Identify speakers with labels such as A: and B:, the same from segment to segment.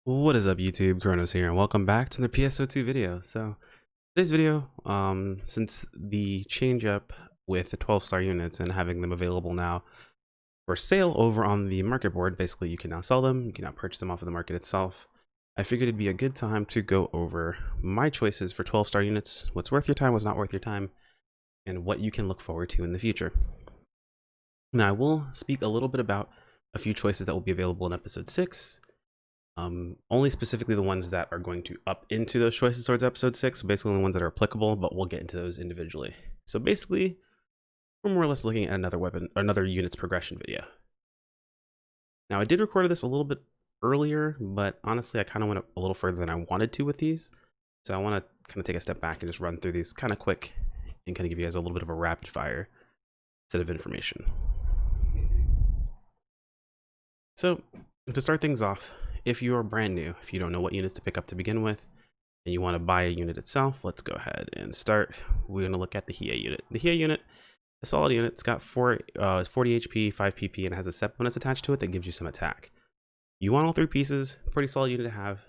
A: What is up, YouTube? Chronos here, and welcome back to the PSO2 video. So today's video, since the change up with the 12-star units and having them available now for sale over on the market board, basically you can now sell them, you can now purchase them off of the market itself. I figured it'd be a good time to go over my choices for 12-star units, what's worth your time, what's not worth your time, and what you can look forward to in the future. Now I will speak a little bit about a few choices that will be available in episode 6. Only specifically the ones that are going to up into those choices towards episode 6, so basically the ones that are applicable, but we'll get into those individually. So basically, we're more or less looking at another units progression video. Now I did record this a little bit earlier, but honestly I kind of went a little further than I wanted to with these. So I want to kind of take a step back and just run through these kind of quick and kind of give you guys a little bit of a rapid fire set of information. So to start things off, if you are brand new, if you don't know what units to pick up to begin with, and you want to buy a unit itself, let's go ahead and start. We're going to look at the HEA unit. The HEA unit, a solid unit, it's got 40 HP, 5 PP, and it has a set bonus attached to it that gives you some attack. You want all 3 pieces, pretty solid unit to have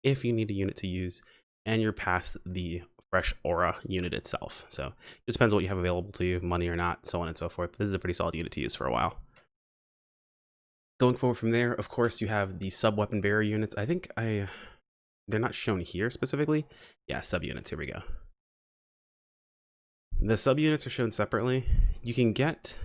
A: if you need a unit to use, and you're past the fresh aura unit itself. So it just depends on what you have available to you, money or not, so on and so forth. But this is a pretty solid unit to use for a while. Going forward from there, of course, you have the sub-weapon barrier units. I think they're not shown here specifically. Yeah, sub-units, here we go. The sub-units are shown separately. You can get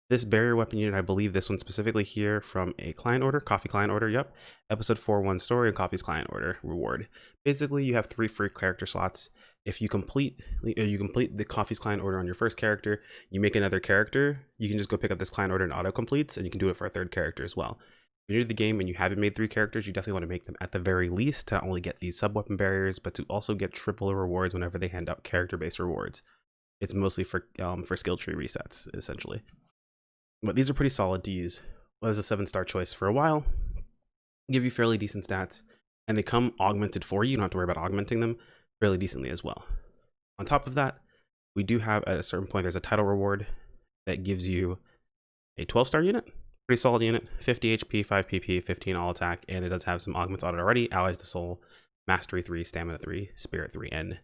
A: this barrier weapon unit, I believe this one specifically here, from a client order, coffee client order, yep. Episode 4-1 story and coffee's client order reward. Basically, you have 3 free character slots. If you complete the coffee's client order on your first character, you make another character, you can just go pick up this client order and auto completes, and you can do it for a 3rd character as well. If you're new to the game and you haven't made 3 characters, you definitely want to make them at the very least to not only get these sub-weapon barriers, but to also get triple rewards whenever they hand out character-based rewards. It's mostly for skill tree resets, essentially. But these are pretty solid to use as a 7-star choice for a while, give you fairly decent stats, and they come augmented for you. You don't have to worry about augmenting them fairly decently as well. On top of that, we do have at a certain point, there's a title reward that gives you a 12-star unit, pretty solid unit, 50 HP, 5 PP, 15 all attack, and it does have some augments on it already, allies to soul, mastery 3, stamina 3, spirit 3, and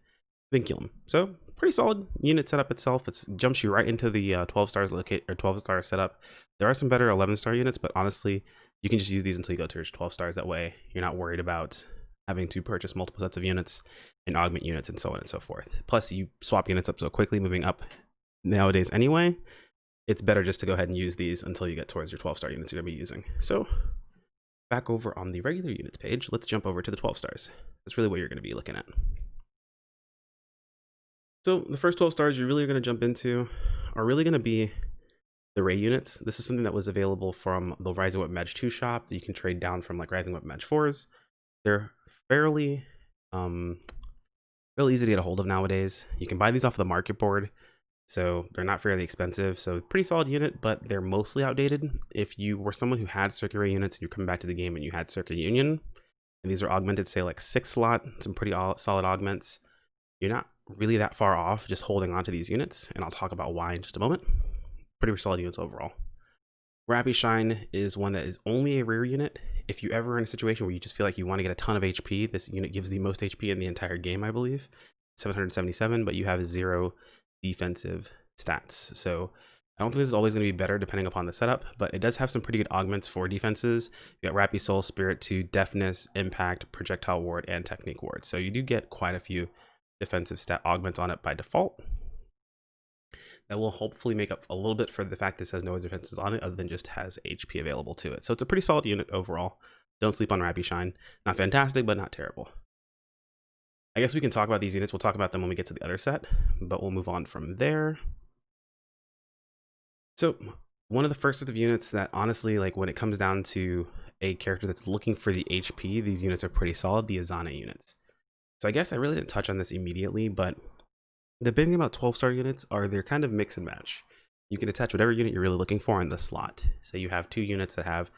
A: vinculum. So pretty solid unit setup itself. It jumps you right into the 12 stars 12-star setup. There are some better 11-star units, but honestly, you can just use these until you go to your 12 stars. That way, you're not worried about having to purchase multiple sets of units and augment units and so on and so forth. Plus, you swap units up so quickly, moving up nowadays anyway. It's better just to go ahead and use these until you get towards your 12-star units you're going to be using. So back over on the regular units page, let's jump over to the 12 stars. That's really what you're going to be looking at. So the first 12 stars you're really going to jump into are really going to be the Ray units. This is something that was available from the Rising Weapon Badge 2 shop that you can trade down from like Rising Weapon Badge 4s. They're fairly easy to get a hold of nowadays. You can buy these off the market board, so they're not fairly expensive. So pretty solid unit, but they're mostly outdated. If you were someone who had Circuit Ray units and you're coming back to the game and you had Circuit Union, and these are augmented, say like 6 slot, some pretty solid augments, you're not really that far off just holding on to these units, and I'll talk about why in just a moment. Pretty solid units overall. Rappy Shine is one that is only a rare unit. If you ever are in a situation where you just feel like you want to get a ton of HP, this unit gives the most HP in the entire game, I believe. 777, but you have 0 defensive stats. So I don't think this is always going to be better depending upon the setup, but it does have some pretty good augments for defenses. You got Rappy Soul, Spirit 2, Deafness, Impact, Projectile Ward, and Technique Ward. So you do get quite a few defensive stat augments on it by default. That will hopefully make up a little bit for the fact this has no defenses on it other than just has HP available to it. So it's a pretty solid unit overall. Don't sleep on Rappy Shine. Not fantastic, but not terrible. I guess we can talk about these units. We'll talk about them when we get to the other set, but we'll move on from there. So one of the first sets of units that honestly, like when it comes down to a character that's looking for the HP, these units are pretty solid, the Azana units. So I guess I really didn't touch on this immediately, but the big thing about 12-star units are they're kind of mix and match. You can attach whatever unit you're really looking for in the slot. So you have 2 units that have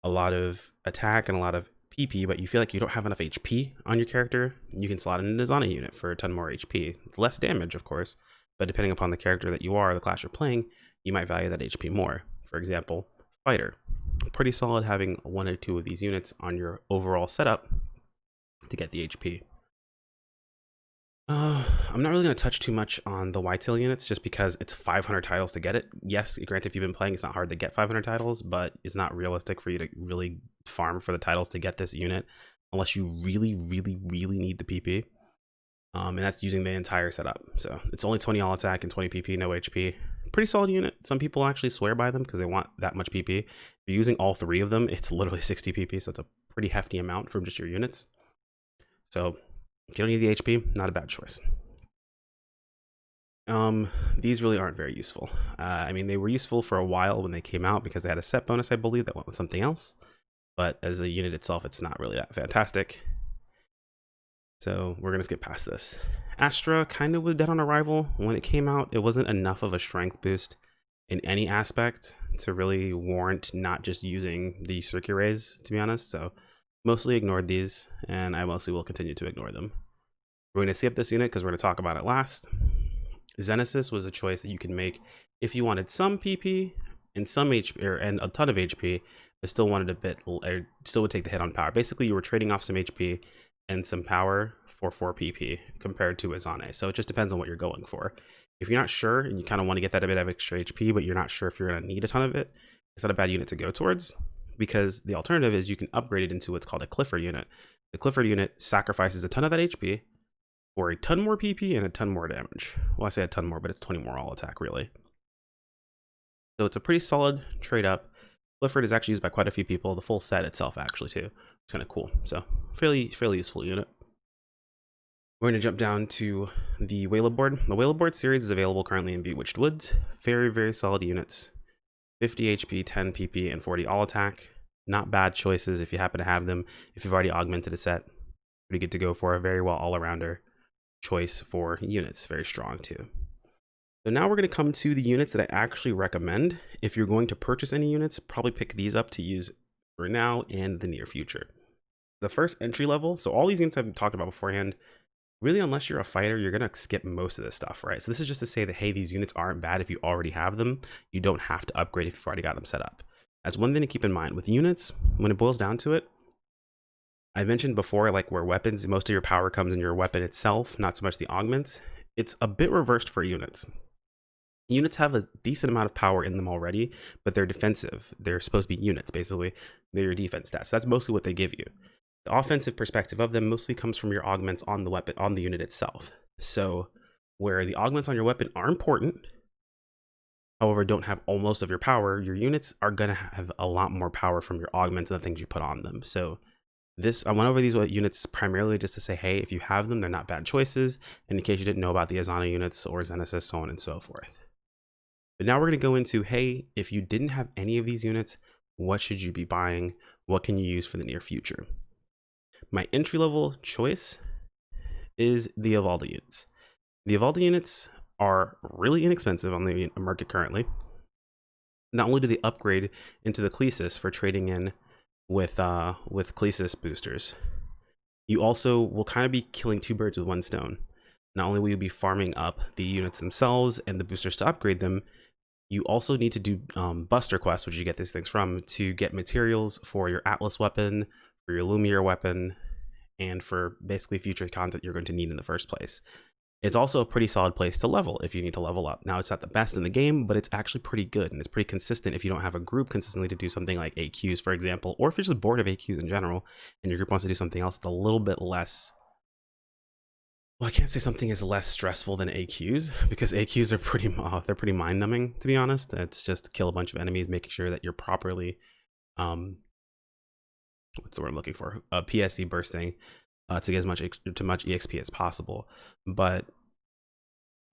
A: a lot of attack and a lot of PP, but you feel like you don't have enough HP on your character, you can slot in an Azana unit for a ton more HP. It's less damage, of course, but depending upon the character that you are, the class you're playing, you might value that HP more. For example, Fighter. pretty solid having 1 or 2 of these units on your overall setup to get the HP. I'm not really going to touch too much on the whitetail units just because it's 500 titles to get it. Yes, granted, if you've been playing, it's not hard to get 500 titles, but it's not realistic for you to really farm for the titles to get this unit unless you really need the PP. And that's using the entire setup. So it's only 20 all attack and 20 PP, no HP. Pretty solid unit. Some people actually swear by them because they want that much PP. If you're using all 3 of them, it's literally 60 PP, so it's a pretty hefty amount from just your units. So if you don't need the HP, not a bad choice. These really aren't very useful. I mean, they were useful for a while when they came out because they had a set bonus, I believe, that went with something else. But as a unit itself, it's not really that fantastic. So we're going to skip past this. Astra kind of was dead on arrival. When it came out, it wasn't enough of a strength boost in any aspect to really warrant not just using the circuit rays, to be honest. So mostly ignored these, and I mostly will continue to ignore them. We're going to skip this unit because we're going to talk about it last. Xenesis was a choice that you can make if you wanted some PP and some HP, and a ton of HP, but still wanted a bit, or still would take the hit on power. Basically, you were trading off some HP and some power for 4 PP compared to Azane. So it just depends on what you're going for. If you're not sure and you kind of want to get that a bit of extra HP, but you're not sure if you're going to need a ton of it, it's not a bad unit to go towards, because the alternative is you can upgrade it into what's called a Clifford unit. The Clifford unit sacrifices a ton of that HP for a ton more PP and a ton more damage. Well, I say a ton more, but it's 20 more all attack, really. So it's a pretty solid trade up. Clifford is actually used by quite a few people. The full set itself, actually, too. It's kind of cool. So fairly useful unit. We're going to jump down to the Whaleboard. The Whaleboard series is available currently in Bewitched Woods. Very solid units. 50 HP, 10 PP, and 40 all attack. Not bad choices if you happen to have them. If you've already augmented a set, pretty good to go for. A very well all-arounder choice for units. Very strong too. So now we're going to come to the units that I actually recommend. If you're going to purchase any units, probably pick these up to use for now and the near future. The first entry level, so all these units I've talked about beforehand, really, unless you're a fighter, you're going to skip most of this stuff, right? So this is just to say that, hey, these units aren't bad if you already have them. You don't have to upgrade if you've already got them set up. That's one thing to keep in mind. With units, when it boils down to it, I mentioned before, like where weapons, most of your power comes in your weapon itself, not so much the augments. It's a bit reversed for units. Units have a decent amount of power in them already, but they're defensive. They're supposed to be units, basically. They're your defense stats. That's mostly what they give you. The offensive perspective of them mostly comes from your augments on the weapon, on the unit itself. So where the augments on your weapon are important, however, don't have almost of your power, your units are going to have a lot more power from your augments and the things you put on them. So I went over these units primarily just to say, hey, if you have them, they're not bad choices. And in case you didn't know about the Azana units or Xenesis, so on and so forth. But now we're going to go into, hey, if you didn't have any of these units, what should you be buying? What can you use for the near future? My entry-level choice is the Evalda units. The Evalda units are really inexpensive on the market currently. Not only do they upgrade into the Clesis for trading in with Clesis boosters, you also will kind of be killing 2 birds with 1 stone. Not only will you be farming up the units themselves and the boosters to upgrade them, you also need to do Buster quests, which you get these things from, to get materials for your Atlas weapon, for your Lumiere weapon, and for basically future content you're going to need in the first place. It's also a pretty solid place to level if you need to level up. Now, it's not the best in the game, but it's actually pretty good, and it's pretty consistent if you don't have a group consistently to do something like AQs, for example, or if you're just bored of AQs in general, and your group wants to do something else that's a little bit less, well, I can't say something is less stressful than AQs, because AQs are they're pretty mind-numbing, to be honest. It's just kill a bunch of enemies, making sure that you're properly, what's the word I'm looking for? PSE bursting to get as much EXP as possible. But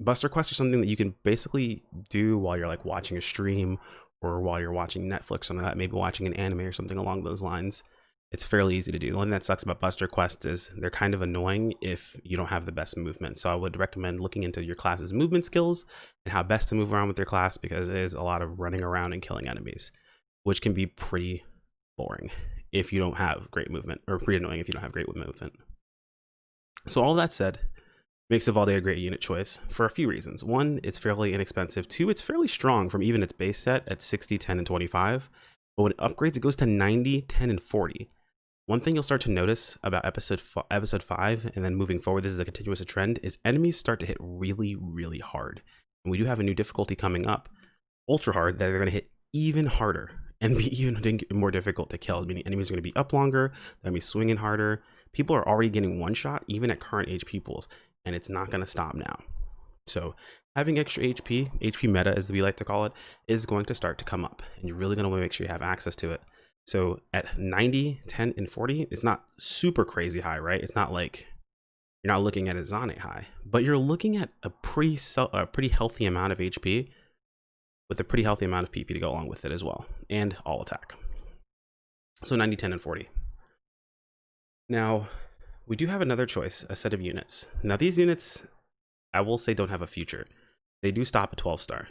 A: Buster quests are something that you can basically do while you're like watching a stream or while you're watching Netflix or something like that, maybe watching an anime or something along those lines. It's fairly easy to do. The only thing that sucks about Buster quests is they're kind of annoying if you don't have the best movement. So I would recommend looking into your class's movement skills and how best to move around with your class, because it is a lot of running around and killing enemies, which can be pretty boring if you don't have great movement, or pretty annoying if you don't have great movement. So all that said, makes Evalda a great unit choice for a few reasons. 1, it's fairly inexpensive. 2, it's fairly strong from even its base set at 60, 10, and 25. But when it upgrades, it goes to 90, 10, and 40. One thing you'll start to notice about episode 5, and then moving forward, this is a continuous trend, is enemies start to hit really, really hard. And we do have a new difficulty coming up, ultra hard, that they're going to hit even harder and be even more difficult to kill. Meaning enemies are going to be up longer, they're going to be swinging harder. People are already getting one shot, even at current HP pools, and it's not going to stop now. So having extra HP meta as we like to call it, is going to start to come up, and you're really going to want to make sure you have access to it. So at 90, 10, and 40, it's not super crazy high, right? It's not like you're not looking at a Zane high, but you're looking at a pretty healthy amount of HP with a pretty healthy amount of PP to go along with it as well, and all attack. So 90, 10, and 40. Now, we do have another choice, a set of units. Now these units, I will say, don't have a future. They do stop at 12-star.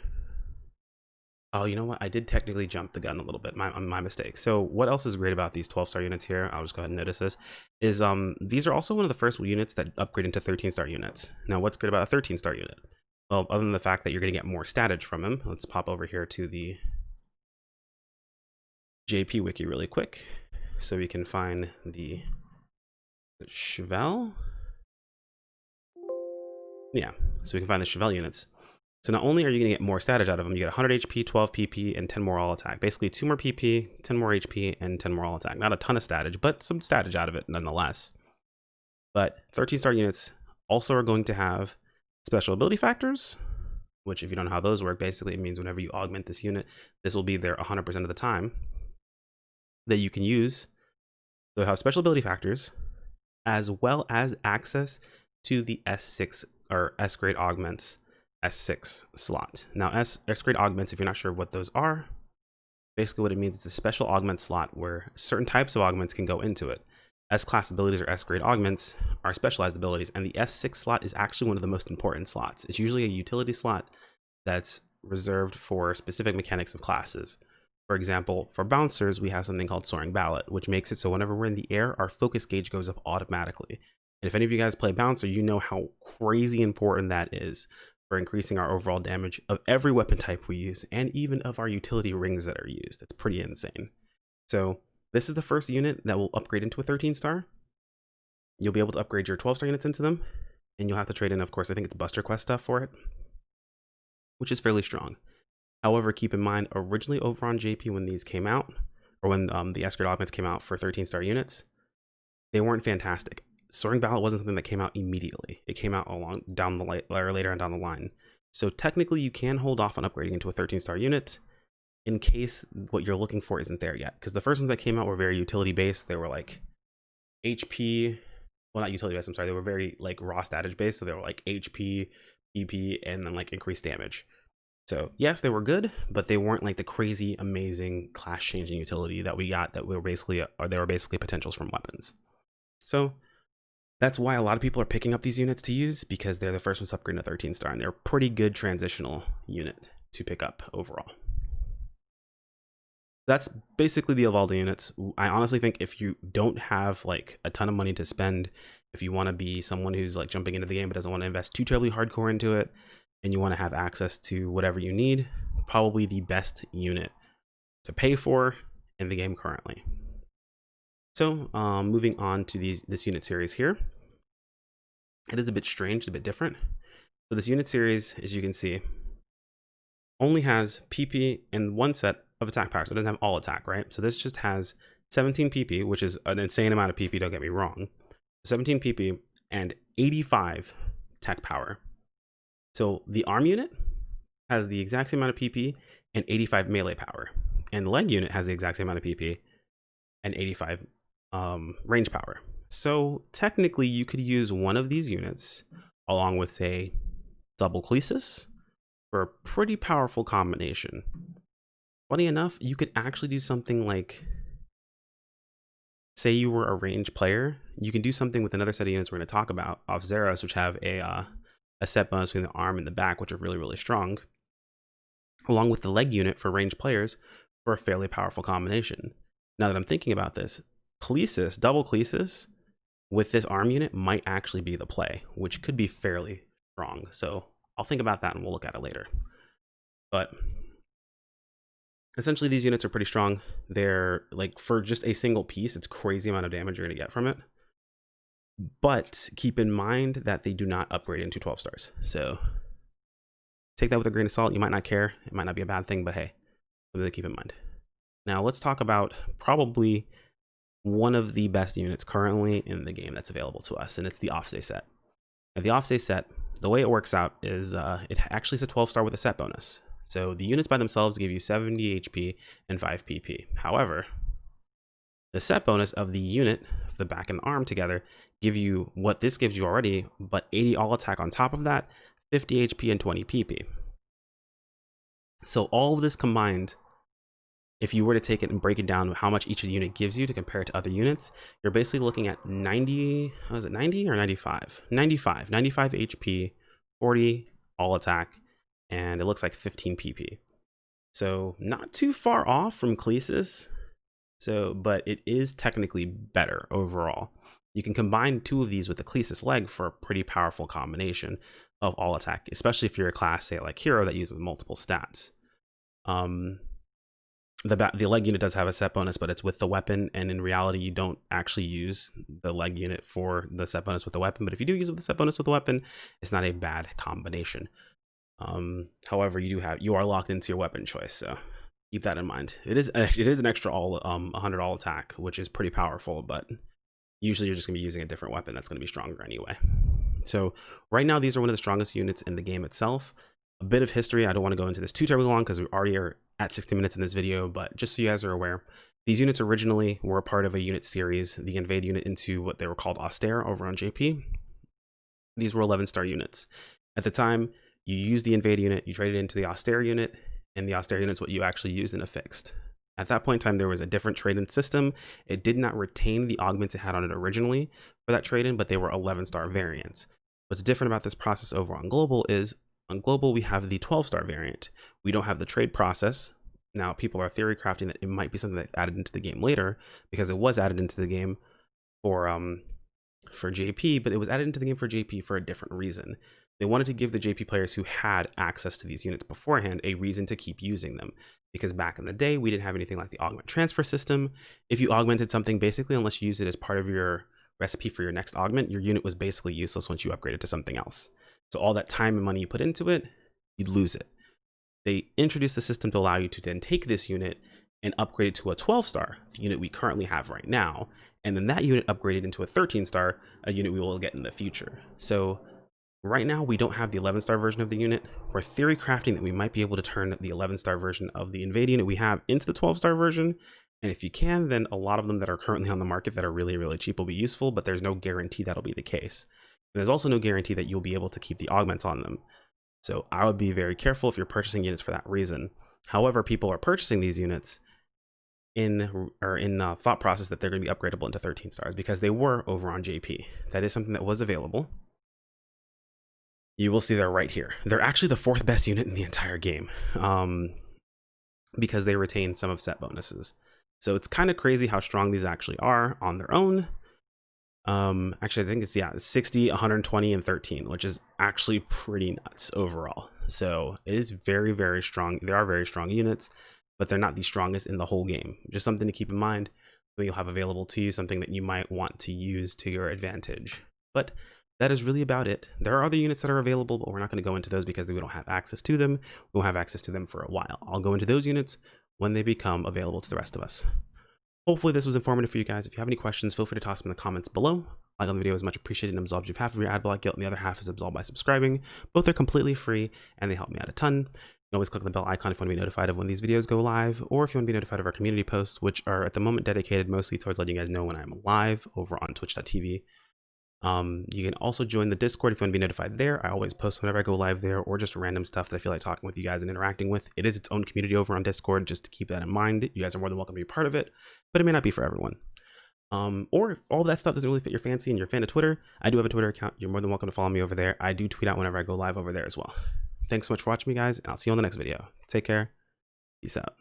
A: Oh, you know what? I did technically jump the gun a little bit. My mistake. So what else is great about these 12-star units here? I'll just go ahead and notice this. Is these are also one of the first units that upgrade into 13-star units. Now, what's great about a 13-star unit? Well, other than the fact that you're going to get more statage from them, let's pop over here to the JP wiki really quick, so we can find the chevelle. Yeah, so we can find the chevelle units. So not only are you going to get more statage out of them, you get 100 HP, 12 PP, and 10 more all attack. Basically 2 more PP, 10 more HP, and 10 more all attack. Not a ton of statage, but some statage out of it nonetheless. But 13-star units also are going to have special ability factors, which if you don't know how those work, basically it means whenever you augment this unit, this will be there 100% of the time that you can use. So have special ability factors, as well as access to the S6 or S grade augments S6 slot. Now S grade augments, if you're not sure what those are, basically what it means is a special augment slot where certain types of augments can go into it. S class abilities or S grade augments are specialized abilities, and the S6 slot is actually one of the most important slots. It's usually a utility slot that's reserved for specific mechanics of classes. For example, for bouncers, we have something called soaring ballot, which makes it so whenever we're in the air, our focus gauge goes up automatically. And if any of you guys play bouncer, you know how crazy important that is for increasing our overall damage of every weapon type we use, and even of our utility rings that are used. It's pretty insane. So this is the first unit that will upgrade into a 13-star. You'll be able to upgrade your 12-star units into them, and you'll have to trade in, of course, I think it's Buster Quest stuff for it, which is fairly strong. However, keep in mind, originally over on JP when these came out, or when the S grade augments came out for 13-star units, they weren't fantastic. Soaring Ballot wasn't something that came out immediately. It came out later on down the line. So technically you can hold off on upgrading into a 13-star unit in case what you're looking for isn't there yet. Because the first ones that came out were very utility based. They were like HP, well, not utility based, I'm sorry. They were very like raw statage based. So they were like HP, PP, and then like increased damage. So yes, they were good, but they weren't like the crazy, amazing class changing utility that we got that were basically, or they were basically potentials from weapons. So that's why a lot of people are picking up these units to use, because they're the first ones to upgrade to 13-star, and they're a pretty good transitional unit to pick up overall. That's basically the Evaldo units. I honestly think if you don't have like a ton of money to spend, if you want to be someone who's like jumping into the game but doesn't want to invest too terribly hardcore into it, and you want to have access to whatever you need, probably the best unit to pay for in the game currently. So moving on to this unit series here. It is a bit strange, a bit different. So this unit series, as you can see, only has PP and one set of attack power. So it doesn't have all attack, right? So this just has 17 PP, which is an insane amount of PP, don't get me wrong. 17 PP and 85 tech power. So the arm unit has the exact same amount of PP and 85 melee power. And the leg unit has the exact same amount of PP and 85 range power. So technically you could use one of these units along with, say, double Clesis for a pretty powerful combination. Funny enough, you could actually do something like, say you were a range player, you can do something with another set of units we're going to talk about off Zeros, which have a set bonus between the arm and the back, which are really, really strong, along with the leg unit for range players for a fairly powerful combination. Now that I'm thinking about this, Clesis, double Clesis with this arm unit might actually be the play, which could be fairly strong. So I'll think about that and we'll look at it later. But Essentially, these units are pretty strong. They're like, for just a single piece, it's crazy amount of damage you're gonna get from it. But keep in mind that they do not upgrade into 12 stars. So take that with a grain of salt. You might not care. It might not be a bad thing, but hey, something to keep in mind. Now let's talk about probably one of the best units currently in the game that's available to us, and it's the Offset set. Now, the Offset set, the way it works out is it actually is a 12 star with a set bonus. So the units by themselves give you 70 HP and 5 PP. However, the set bonus of the unit, the back and the arm together, give you what this gives you already, but 80 all attack on top of that, 50 HP and 20 PP. So all of this combined, if you were to take it and break it down how much each unit gives you to compare it to other units, you're basically looking at 90, was it 90 or 95? 95 HP, 40 all attack, and it looks like 15 PP. So not too far off from Clesis. So, but it is technically better overall. You can combine two of these with the Clesis leg for a pretty powerful combination of all attack, especially if you're a class, say like Hero, that uses multiple stats. The leg unit does have a set bonus, but it's with the weapon, and in reality, you don't actually use the leg unit for the set bonus with the weapon. But if you do use it with the set bonus with the weapon, it's not a bad combination. However, you are locked into your weapon choice, so keep that in mind. It is an extra 100 all attack, which is pretty powerful, but usually you're just gonna be using a different weapon that's gonna be stronger anyway. So right now, these are one of the strongest units in the game itself. A bit of history. I don't want to go into this too terribly long because we already are at 60 minutes in this video, but just so you guys are aware, these units originally were a part of a unit series, the Invade unit, into what they were called Austere over on JP. These were 11-star units. At the time, you used the Invade unit, you traded into the Austere unit, and the Austere unit is what you actually used in a fixed. At that point in time, there was a different trade-in system. It did not retain the augments it had on it originally for that trade-in, but they were 11-star variants. What's different about this process over on Global is, on Global, we have the 12-star variant. We don't have the trade process. Now, people are theory crafting that it might be something that's added into the game later, because it was added into the game for JP, but it was added into the game for JP for a different reason. They wanted to give the JP players who had access to these units beforehand a reason to keep using them. Because back in the day, we didn't have anything like the augment transfer system. If you augmented something, basically, unless you use it as part of your recipe for your next augment, your unit was basically useless once you upgraded to something else. So all that time and money you put into it, you'd lose it. They introduced the system to allow you to then take this unit and upgrade it to a 12-star, the unit we currently have right now, and then that unit upgraded into a 13-star, a unit we will get in the future. So right now, we don't have the 11-star version of the unit. We're theory crafting that we might be able to turn the 11-star version of the Invade unit we have into the 12-star version. And if you can, then a lot of them that are currently on the market that are really, really cheap will be useful, but there's no guarantee that'll be the case. And there's also no guarantee that you'll be able to keep the augments on them. So I would be very careful if you're purchasing units for that reason. However, people are purchasing these units in thought process that they're going to be upgradable into 13 stars because they were over on JP. That is something that was available. You will see they're right here. They're actually the 4th best unit in the entire game because they retain some of set bonuses. So it's kind of crazy how strong these actually are on their own. Actually, I think it's 60, 120, and 13, which is actually pretty nuts overall. So it is very, very strong. They are very strong units, but they're not the strongest in the whole game. Just something to keep in mind that you'll have available to you, something that you might want to use to your advantage. But that is really about it. There are other units that are available, but we're not going to go into those because we don't have access to them. We won't have access to them for a while. I'll go into those units when they become available to the rest of us. Hopefully this was informative for you guys. If you have any questions, feel free to toss them in the comments below. Like on the video is much appreciated and absolves you of half of your ad block guilt, and the other half is absolved by subscribing. Both are completely free and they help me out a ton. You can always click on the bell icon if you want to be notified of when these videos go live, or if you want to be notified of our community posts, which are at the moment dedicated mostly towards letting you guys know when I'm live over on twitch.tv. You can also join the Discord if you want to be notified there. I always post whenever I go live there, or just random stuff that I feel like talking with you guys and interacting with. It is its own community over on Discord, just to keep that in mind. You guys are more than welcome to be part of it, but it may not be for everyone. Or if all that stuff doesn't really fit your fancy and you're a fan of Twitter, I do have a Twitter account. You're more than welcome to follow me over there. I do tweet out whenever I go live over there as well. Thanks so much for watching me, guys, and I'll see you on the next video. Take care. Peace out.